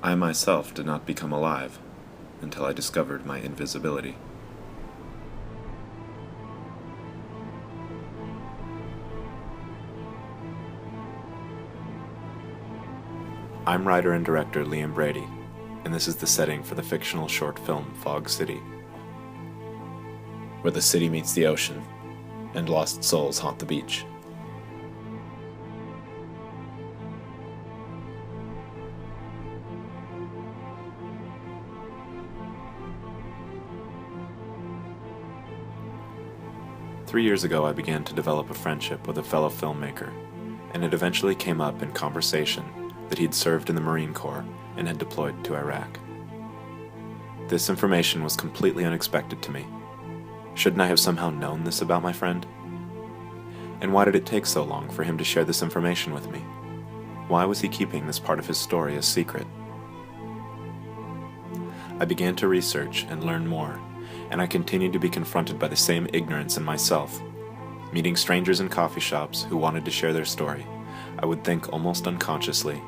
I myself did not become alive until I discovered my invisibility. I'm writer and director Liam Brady, and this is the setting for the fictional short film Fog City, where the city meets the ocean, and lost souls haunt the beach. Three years ago, I began to develop a friendship with a fellow filmmaker, and it eventually came up in conversation that he'd served in the Marine Corps and had deployed to Iraq. This information was completely unexpected to me. Shouldn't I have somehow known this about my friend? And why did it take so long for him to share this information with me? Why was he keeping this part of his story a secret? I began to research and learn more, and I continued to be confronted by the same ignorance in myself. Meeting strangers in coffee shops who wanted to share their story, I would think almost unconsciously,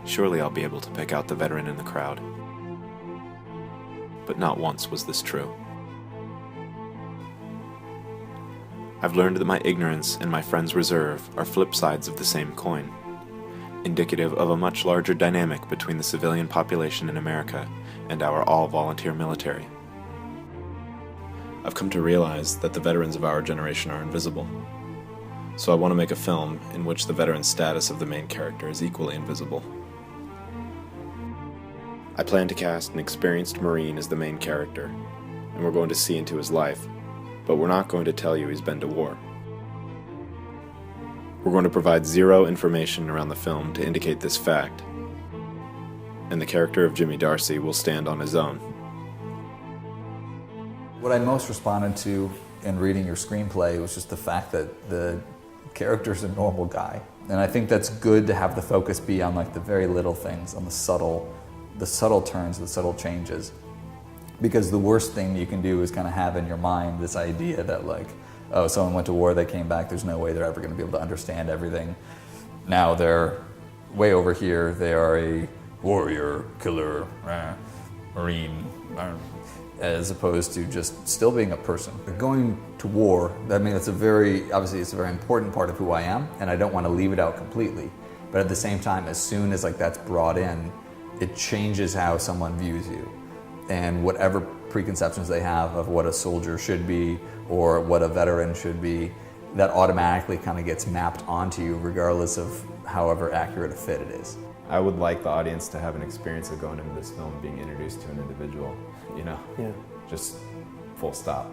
surely I'll be able to pick out the veteran in the crowd. But not once was this true. I've learned that my ignorance and my friend's reserve are flip sides of the same coin, indicative of a much larger dynamic between the civilian population in America and our all-volunteer military. I've come to realize that the veterans of our generation are invisible, so I want to make a film in which the veteran status of the main character is equally invisible. I plan to cast an experienced Marine as the main character, and we're going to see into his life, but we're not going to tell you he's been to war. We're going to provide zero information around the film to indicate this fact, and the character of Jimmy Darcy will stand on his own. What I most responded to in reading your screenplay was just the fact that the character's a normal guy. And I think that's good to have the focus be on like the very little things, on the subtle turns, the subtle changes. Because the worst thing you can do is kind of have in your mind this idea that like, oh, someone went to war, they came back, there's no way they're ever going to be able to understand everything. Now they're way over here, they are a warrior, killer, Marine, as opposed to just still being a person. Going to war, I mean, obviously it's a very important part of who I am, and I don't want to leave it out completely. But at the same time, as soon as like that's brought in, it changes how someone views you. And whatever preconceptions they have of what a soldier should be or what a veteran should be, that automatically kind of gets mapped onto you regardless of however accurate a fit it is. I would like the audience to have an experience of going into this film being introduced to an individual, you know? Yeah. Just full stop.